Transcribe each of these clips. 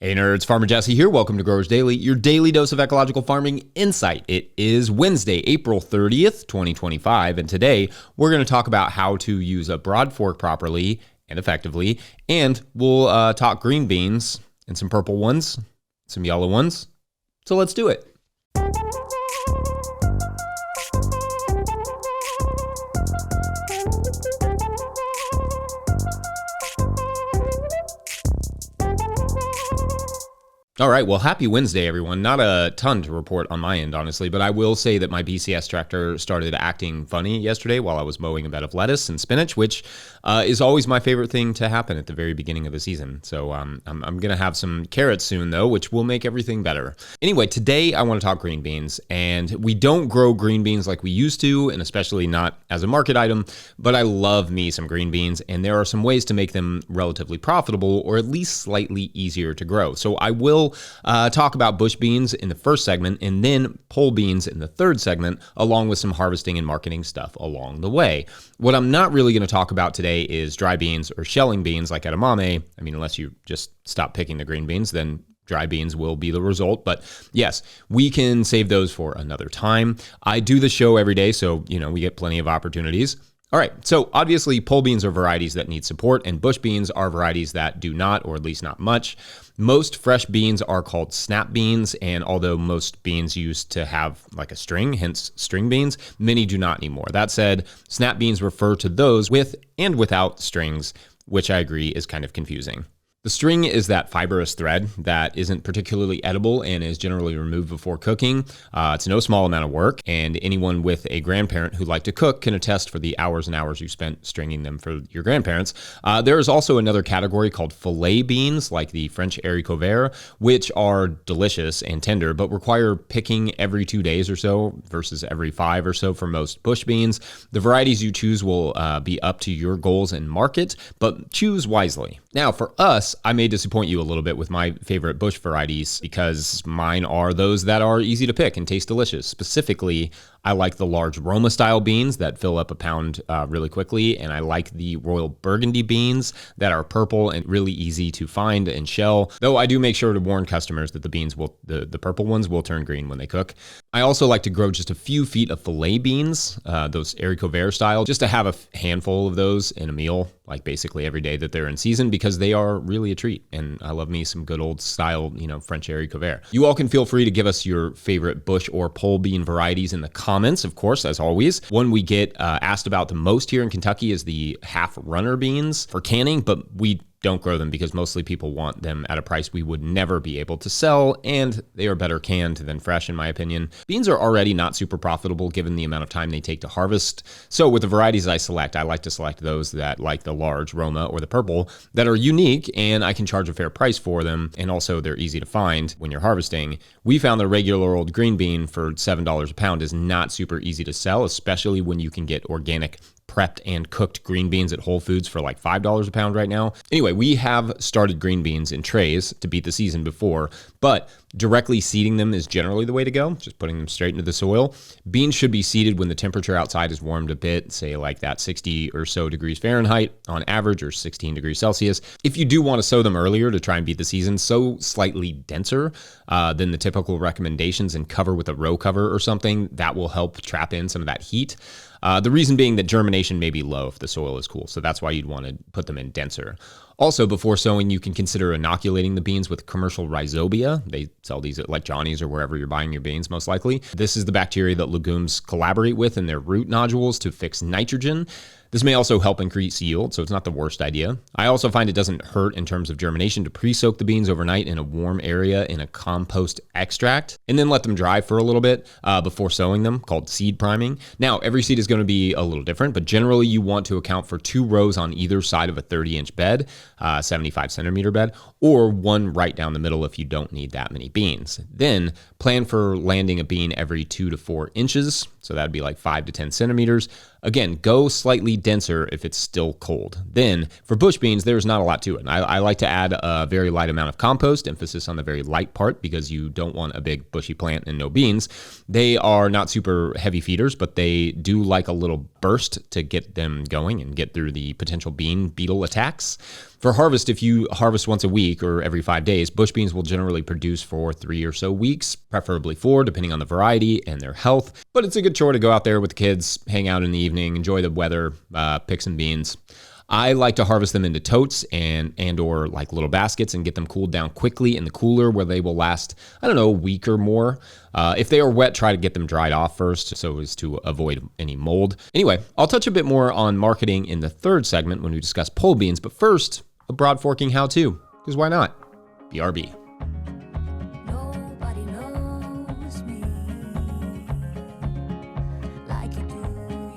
Hey nerds, Farmer Jesse here. Welcome to Growers Daily, your daily dose of ecological farming insight. It is Wednesday, April 30th, 2025, and today we're going to talk about how to use a Broadfork properly and effectively, and we'll talk green beans and some purple ones, some yellow ones. So let's do it. All right, well, happy Wednesday, everyone. Not a ton to report on my end, honestly, but I will say that my BCS tractor started acting funny yesterday while I was mowing a bed of lettuce and spinach, which is always my favorite thing to happen at the very beginning of the season. So I'm going to have some carrots soon, though, which will make everything better. Anyway, today I want to talk green beans, and we don't grow green beans like we used to, and especially not as a market item, but I love me some green beans, and there are some ways to make them relatively profitable or at least slightly easier to grow. So I will talk about bush beans in the first segment and then pole beans in the third segment, along with some harvesting and marketing stuff along the way. What I'm not really going to talk about today is dry beans or shelling beans like edamame. I mean, unless you just stop picking the green beans, then dry beans will be the result. But yes, we can save those for another time. I do the show every day, so we get plenty of opportunities. All right, so obviously pole beans are varieties that need support, and bush beans are varieties that do not, or at least not much. Most fresh beans are called snap beans, and although most beans used to have like a string, hence string beans, many do not anymore. That said, snap beans refer to those with and without strings, which I agree is kind of confusing. The string is that fibrous thread that isn't particularly edible and is generally removed before cooking. It's no small amount of work, and anyone with a grandparent who liked to cook can attest for the hours and hours you spent stringing them for your grandparents. There is also another category called fillet beans, like the French haricots verts, which are delicious and tender, but require picking every 2 days or so versus every 5 or so for most bush beans. The varieties you choose will be up to your goals and market, but choose wisely. Now, for us, I may disappoint you a little bit with my favorite bush varieties because mine are those that are easy to pick and taste delicious. Specifically, I like the large Roma style beans that fill up a pound really quickly, and I like the Royal Burgundy beans that are purple and really easy to find and shell, though I do make sure to warn customers that the beans the purple ones will turn green when they cook. I also like to grow just a few feet of fillet beans, those haricots verts style, just to have a handful of those in a meal, like basically every day that they're in season, because they are really a treat, and I love me some good old style, French haricots verts. You all can feel free to give us your favorite bush or pole bean varieties in the comments, of course, as always. One we get asked about the most here in Kentucky is the half runner beans for canning, but we don't grow them because mostly people want them at a price we would never be able to sell, and they are better canned than fresh, in my opinion. Beans are already not super profitable given the amount of time they take to harvest. So with the varieties I select, I like to select those that, like the large Roma or the purple, that are unique and I can charge a fair price for them, and also they're easy to find when you're harvesting. We found the regular old green bean for $7 a pound is not super easy to sell, especially when you can get organic prepped and cooked green beans at Whole Foods for like $5 a pound right now. Anyway, we have started green beans in trays to beat the season before, but directly seeding them is generally the way to go, just putting them straight into the soil. Beans should be seeded when the temperature outside is warmed a bit, say like that 60 or so degrees Fahrenheit on average, or 16 degrees Celsius. If you do want to sow them earlier to try and beat the season, sow slightly denser than the typical recommendations and cover with a row cover or something. That will help trap in some of that heat. The reason being that germination may be low if the soil is cool, so that's why you'd want to put them in denser. Also, before sowing, you can consider inoculating the beans with commercial rhizobia. They sell these at like Johnny's or wherever you're buying your beans, most likely. This is the bacteria that legumes collaborate with in their root nodules to fix nitrogen. This may also help increase yield, so it's not the worst idea. I also find it doesn't hurt in terms of germination to pre-soak the beans overnight in a warm area in a compost extract, and then let them dry for a little bit before sowing them, called seed priming. Now, every seed is going to be a little different, but generally you want to account for 2 rows on either side of a 30-inch bed, 75-centimeter bed, or one right down the middle if you don't need that many beans. Then plan for landing a bean every 2 to 4 inches, so that'd be like 5 to 10 centimeters. Again, go slightly denser if it's still cold. Then, for bush beans, there's not a lot to it. I like to add a very light amount of compost, emphasis on the very light part, because you don't want a big bushy plant and no beans. They are not super heavy feeders, but they do like a little burst to get them going and get through the potential bean beetle attacks. For harvest, if you harvest once a week or every 5 days, bush beans will generally produce for 3 or so weeks, preferably 4, depending on the variety and their health. But it's a good chore to go out there with the kids, hang out in the evening, enjoy the weather, pick some beans. I like to harvest them into totes and or like little baskets and get them cooled down quickly in the cooler where they will last, a week or more. If they are wet, try to get them dried off first so as to avoid any mold. Anyway, I'll touch a bit more on marketing in the third segment when we discuss pole beans, but first, a broadforking how-to, because why not? BRB. Nobody knows me like you do.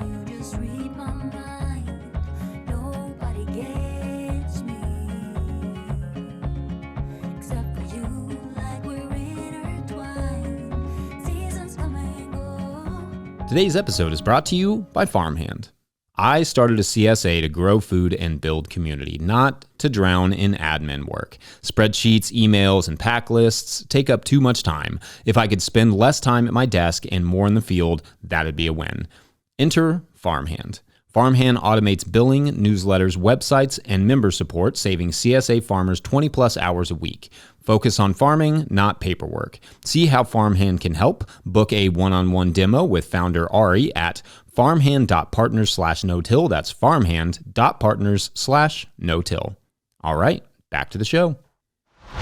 You just read my mind. Nobody gets me except for you, like we're intertwined. Seasons come and go. Today's episode is brought to you by Farmhand. I started a CSA to grow food and build community, not to drown in admin work. Spreadsheets, emails, and pack lists take up too much time. If I could spend less time at my desk and more in the field, that'd be a win. Enter Farmhand. Farmhand automates billing, newsletters, websites, and member support, saving CSA farmers 20 plus hours a week. Focus on farming, not paperwork. See how Farmhand can help. Book a one-on-one demo with founder Ari at farmhand.partners/no-till. That's farmhand.partners/no-till. All right, back to the show.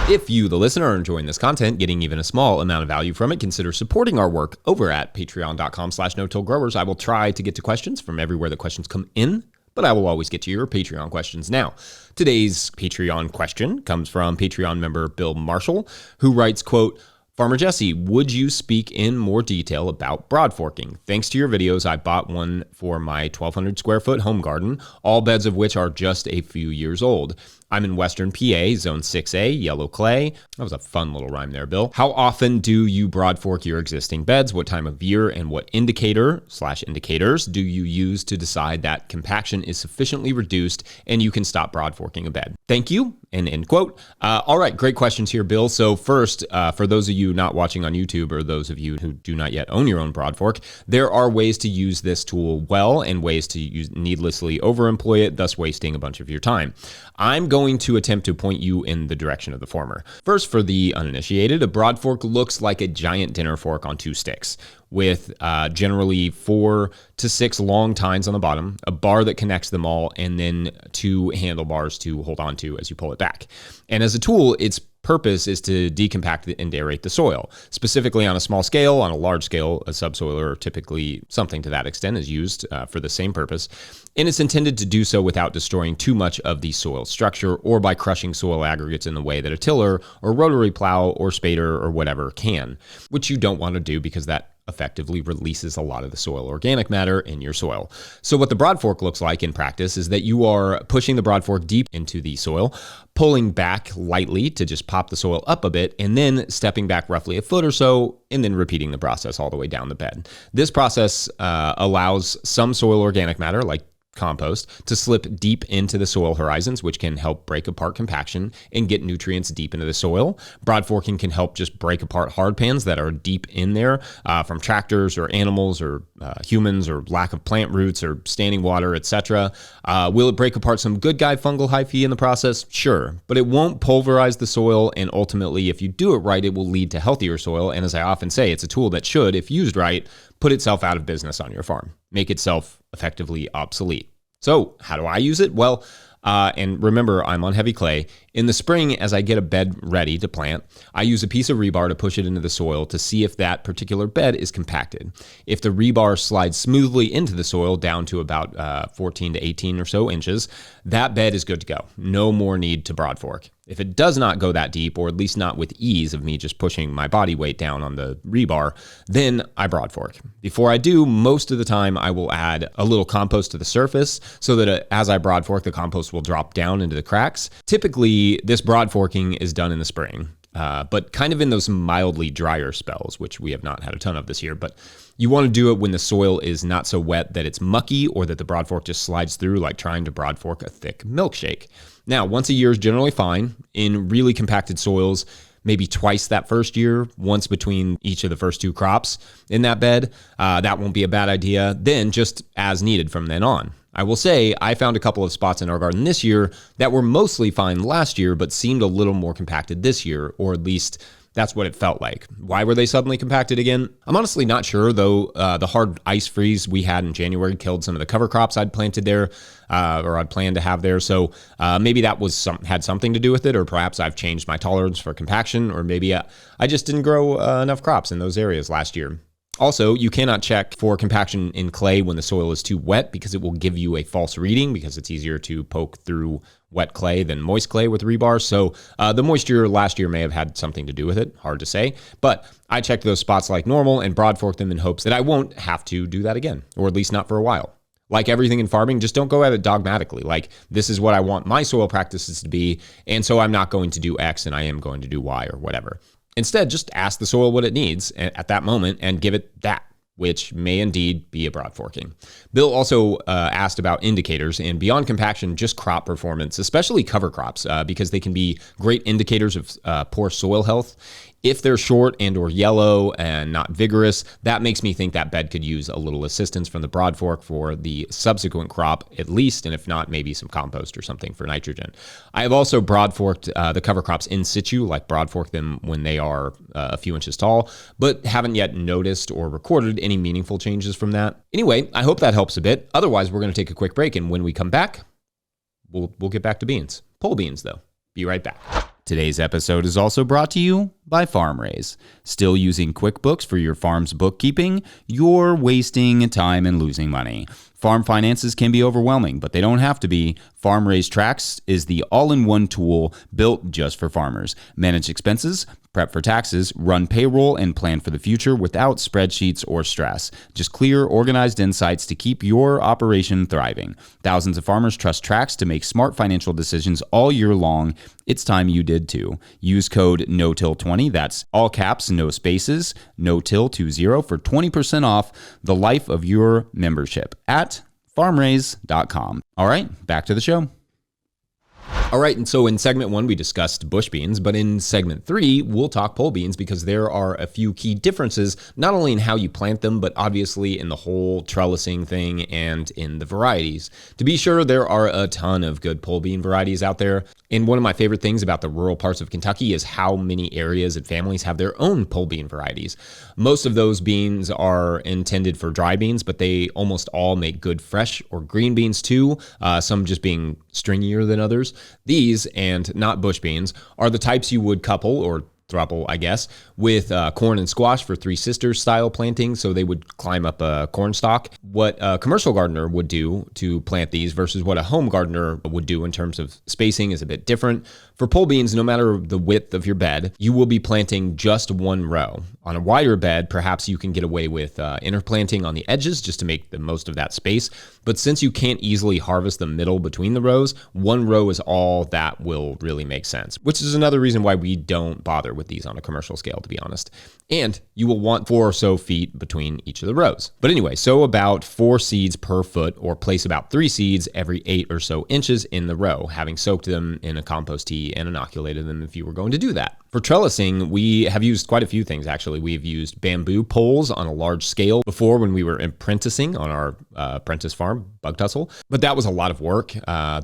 If you, the listener, are enjoying this content, getting even a small amount of value from it, consider supporting our work over at patreon.com/no-till-growers. I will try to get to questions from everywhere the questions come in, but I will always get to your Patreon questions. Now, today's Patreon question comes from Patreon member Bill Marshall, who writes, quote, Farmer Jesse, would you speak in more detail about broadforking? Thanks to your videos, I bought one for my 1,200 square foot home garden, all beds of which are just a few years old. I'm in Western PA, Zone 6A, yellow clay. That was a fun little rhyme there, Bill. How often do you broadfork your existing beds? What time of year and what indicator/indicators do you use to decide that compaction is sufficiently reduced and you can stop broadforking a bed? Thank you, and end quote. All right, great questions here, Bill. So first, for those of you not watching on YouTube or those of you who do not yet own your own broadfork, there are ways to use this tool well and ways to needlessly overemploy it, thus wasting a bunch of your time. I'm going to attempt to point you in the direction of the former. First, for the uninitiated, a broadfork looks like a giant dinner fork on 2 sticks with generally 4 to 6 long tines on the bottom, a bar that connects them all, and then 2 handlebars to hold on to as you pull it back. And as a tool, its purpose is to decompact and aerate the soil. Specifically on a small scale, on a large scale, a subsoiler, typically something to that extent, is used for the same purpose. And it's intended to do so without destroying too much of the soil structure or by crushing soil aggregates in the way that a tiller or rotary plow or spader or whatever can, which you don't want to do because that effectively releases a lot of the soil organic matter in your soil. So what the broadfork looks like in practice is that you are pushing the broadfork deep into the soil, pulling back lightly to just pop the soil up a bit, and then stepping back roughly a foot or so, and then repeating the process all the way down the bed. This process allows some soil organic matter, like compost, to slip deep into the soil horizons, which can help break apart compaction and get nutrients deep into the soil. Broadforking can help just break apart hard pans that are deep in there from tractors or animals or humans or lack of plant roots or standing water, etc. Will it break apart some good guy fungal hyphae in the process? Sure, but it won't pulverize the soil, and ultimately, if you do it right, it will lead to healthier soil. And as I often say, it's a tool that should, if used right, put itself out of business on your farm, make itself effectively obsolete. So how do I use it? Well, and remember, I'm on heavy clay. In the spring, as I get a bed ready to plant, I use a piece of rebar to push it into the soil to see if that particular bed is compacted. If the rebar slides smoothly into the soil down to about 14 to 18 or so inches, that bed is good to go. No more need to broadfork. If it does not go that deep, or at least not with ease of me just pushing my body weight down on the rebar, then I broadfork. Before I do, most of the time I will add a little compost to the surface so that as I broadfork, the compost will drop down into the cracks. Typically, this broadforking is done in the spring. but kind of in those mildly drier spells, which we have not had a ton of this year. But you want to do it when the soil is not so wet that it's mucky or that the Broadfork just slides through, like trying to Broadfork a thick milkshake. Now, once a year is generally fine. In really compacted soils, maybe twice that first year, once between each of the first 2 crops in that bed. That won't be a bad idea. Then just as needed from then on. I will say I found a couple of spots in our garden this year that were mostly fine last year, but seemed a little more compacted this year, or at least that's what it felt like. Why were they suddenly compacted again? I'm honestly not sure, though. The hard ice freeze we had in January killed some of the cover crops I'd planted there, or I'd planned to have there. So maybe that was had something to do with it, or perhaps I've changed my tolerance for compaction, or maybe I just didn't grow enough crops in those areas last year. Also, you cannot check for compaction in clay when the soil is too wet because it will give you a false reading because it's easier to poke through wet clay than moist clay with rebar. So the moisture last year may have had something to do with it. Hard to say. But I checked those spots like normal and Broadfork them in hopes that I won't have to do that again, or at least not for a while. Like everything in farming, just don't go at it dogmatically. Like, this is what I want my soil practices to be, and so I'm not going to do X and I am going to do Y or whatever. Instead, just ask the soil what it needs at that moment and give it that, which may indeed be a Broadforking. Bill also asked about indicators, and beyond compaction, just crop performance, especially cover crops, because they can be great indicators of poor soil health. If they're short and or yellow and not vigorous, that makes me think that bed could use a little assistance from the Broadfork for the subsequent crop at least, and if not, maybe some compost or something for nitrogen. I have also Broadforked the cover crops in situ, like Broadfork them when they are a few inches tall, but haven't yet noticed or recorded any meaningful changes from that. Anyway, I hope that helps a bit. Otherwise, we're going to take a quick break, and when we come back, we'll get back to beans. Pole beans, though. Be right back. Today's episode is also brought to you by FarmRaise. Still using QuickBooks for your farm's bookkeeping? You're wasting time and losing money. Farm finances can be overwhelming, but they don't have to be. FarmRaise Tracks is the all-in-one tool built just for farmers. Manage expenses, prep for taxes, run payroll, and plan for the future without spreadsheets or stress. Just clear, organized insights to keep your operation thriving. Thousands of farmers trust Tracks to make smart financial decisions all year long. It's time you did too. Use code NOTIL20, that's all caps, no spaces, NOTIL20 for 20% off the life of your membership at farmraise.com. All right, back to the show. All right, and so in segment 1, we discussed bush beans, but in segment 3, we'll talk pole beans because there are a few key differences, not only in how you plant them, but obviously in the whole trellising thing and in the varieties. To be sure, there are a ton of good pole bean varieties out there, and one of my favorite things about the rural parts of Kentucky is how many areas and families have their own pole bean varieties. Most of those beans are intended for dry beans, but they almost all make good fresh or green beans too, some just being stringier than others. These, and not bush beans, are the types you would couple, or throuple, I guess, with corn and squash for Three Sisters style planting, so they would climb up a corn stalk. What a commercial gardener would do to plant these versus what a home gardener would do in terms of spacing is a bit different. For pole beans, no matter the width of your bed, you will be planting just one row. On a wider bed, perhaps you can get away with interplanting on the edges just to make the most of that space. But since you can't easily harvest the middle between the rows, one row is all that will really make sense, which is another reason why we don't bother with these on a commercial scale, to be honest. And you will want 4 or so feet between each of the rows. But anyway, so about 4 seeds per foot, or place about 3 seeds every 8 or so inches in the row, having soaked them in a compost tea and inoculated them if you were going to do that. For trellising, we have used quite a few things, actually. We've used bamboo poles on a large scale before when we were apprenticing on our apprentice farm, Bug Tussle. But that was a lot of work,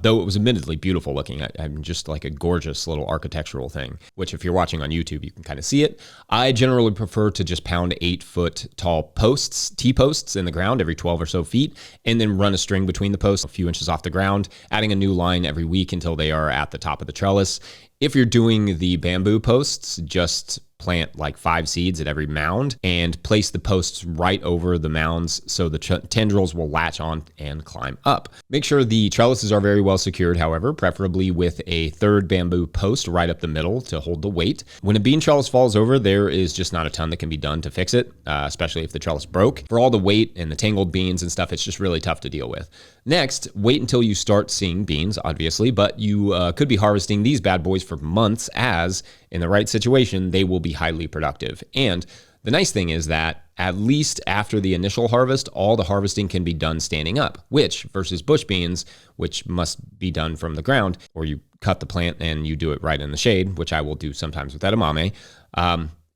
though it was admittedly beautiful looking. I'm just like a gorgeous little architectural thing, which if you're watching on YouTube, you can kind of see it. I generally prefer to just pound 8-foot tall posts, T-posts in the ground every 12 or so feet, and then run a string between the posts a few inches off the ground, adding a new line every week until they are at the top of the trellis. If you're doing the bamboo posts, just plant like 5 seeds at every mound and place the posts right over the mounds so the tendrils will latch on and climb up. Make sure the trellises are very well secured, however, preferably with a 3rd bamboo post right up the middle to hold the weight. When a bean trellis falls over, there is just not a ton that can be done to fix it, especially if the trellis broke. For all the weight and the tangled beans and stuff, it's just really tough to deal with. Next, wait until you start seeing beans, obviously, but you could be harvesting these bad boys for months as In the right situation, they will be highly productive. And the nice thing is that at least after the initial harvest, all the harvesting can be done standing up, which versus bush beans, which must be done from the ground, or you cut the plant and you do it right in the shade, which I will do sometimes with edamame.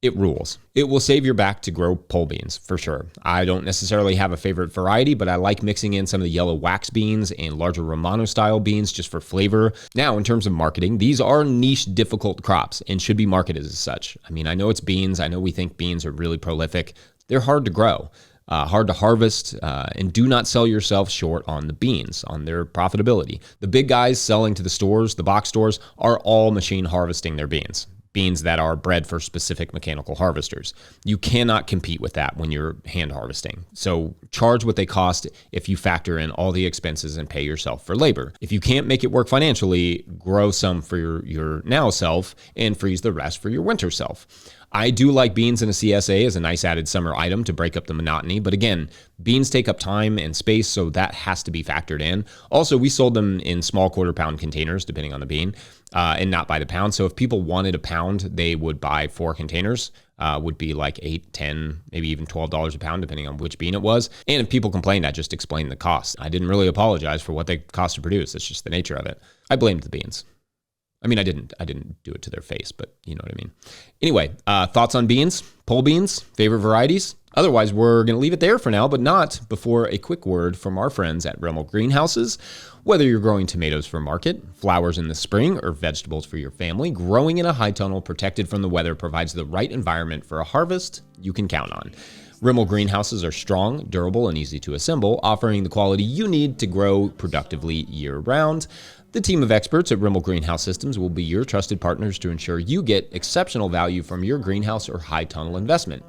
It rules. It will save your back to grow pole beans for sure. I don't necessarily have a favorite variety, but I like mixing in some of the yellow wax beans and larger Romano style beans just for flavor. Now, in terms of marketing, these are niche, difficult crops and should be marketed as such. I mean, I know it's beans. I know we think beans are really prolific. They're hard to grow, hard to harvest, and do not sell yourself short on the beans, on their profitability. The big guys selling to the stores, the box stores, are all machine harvesting their beans that are bred for specific mechanical harvesters. You cannot compete with that when you're hand harvesting. So charge what they cost if you factor in all the expenses and pay yourself for labor. If you can't make it work financially, grow some for your now self and freeze the rest for your winter self. I do like beans in a CSA as a nice added summer item to break up the monotony. But again, beans take up time and space, so that has to be factored in. Also, we sold them in small quarter-pound containers, depending on the bean, and not by the pound. So if people wanted a pound, they would buy 4 containers, would be like $8, $10, maybe even $12 a pound, depending on which bean it was. And if people complained, I just explained the cost. I didn't really apologize for what they cost to produce. It's just the nature of it. I blamed the beans. I mean, I didn't do it to their face, but you know what I mean. Anyway, thoughts on beans, pole beans, favorite varieties? Otherwise, we're going to leave it there for now, but not before a quick word from our friends at Rimmel Greenhouses. Whether you're growing tomatoes for market, flowers in the spring, or vegetables for your family, growing in a high tunnel protected from the weather provides the right environment for a harvest you can count on. Rimmel Greenhouses are strong, durable, and easy to assemble, offering the quality you need to grow productively year-round. The team of experts at Rimmel Greenhouse Systems will be your trusted partners to ensure you get exceptional value from your greenhouse or high tunnel investment.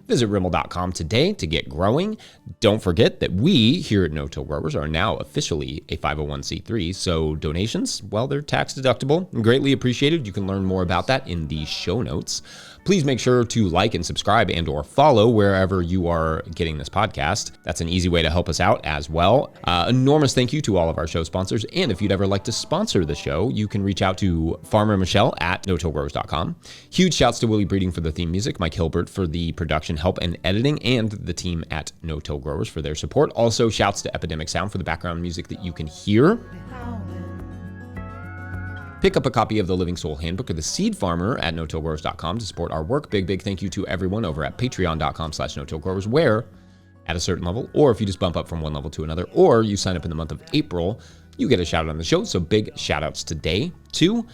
Visit Rimmel.com today to get growing. Don't forget that we here at No-Till Growers are now officially a 501c3, so donations, well, they're tax deductible and greatly appreciated. You can learn more about that in the show notes. Please make sure to like and subscribe and or follow wherever you are getting this podcast. That's an easy way to help us out as well. Enormous thank you to all of our show sponsors. And if you'd ever like to sponsor the show, you can reach out to Farmer Michelle at notillgrowers.com. Huge shouts to Willie Breeding for the theme music, Mike Hilbert for the production help and editing, and the team at No-Till Growers for their support. Also, shouts to Epidemic Sound for the background music that you can hear. Pick up a copy of the Living Soul Handbook or the Seed Farmer at notillgrowers.com to support our work. Big thank you to everyone over at patreon.com/notillgrowers, where at a certain level, or if you just bump up from one level to another, or you sign up in the month of April, you get a shout out on the show. So big shout outs today to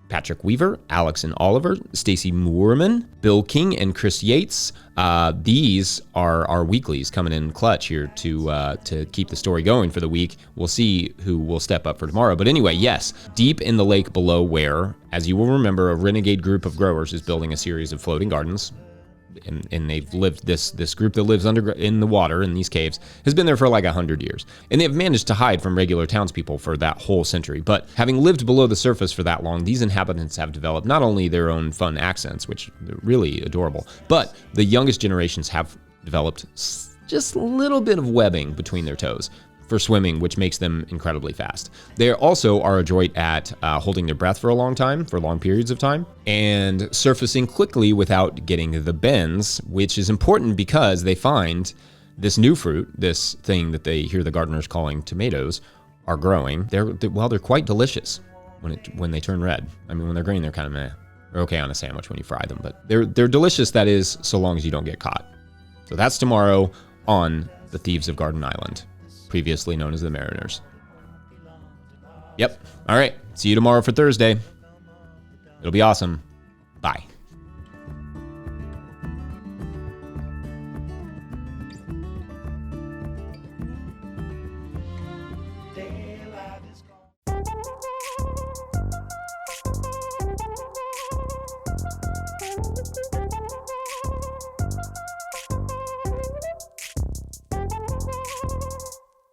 Patrick Weaver, Alex and Oliver, Stacy Moorman, Bill King, and Chris Yates. These are our weeklies coming in clutch here to keep the story going for the week. We'll see who will step up for tomorrow. But anyway, yes, deep in the lake below where, as you will remember, a renegade group of growers is building a series of floating gardens. And they've lived, this group that lives under in the water in these caves has been there for like 100 years. And they have managed to hide from regular townspeople for that whole century. But having lived below the surface for that long, these inhabitants have developed not only their own fun accents, which are really adorable, but the youngest generations have developed just a little bit of webbing between their toes for swimming, which makes them incredibly fast. They also are adroit at holding their breath for a long time, for long periods of time, and surfacing quickly without getting the bends, which is important because they find this new fruit, this thing that they hear the gardeners calling tomatoes, are growing. They're quite delicious when they turn red. I mean, when they're green, they're kind of meh. They're okay on a sandwich when you fry them, but they're delicious, that is, so long as you don't get caught. So that's tomorrow on the Thieves of Garden Island, previously known as the Mariners. Yep. All right. See you tomorrow for Thursday. It'll be awesome. Bye.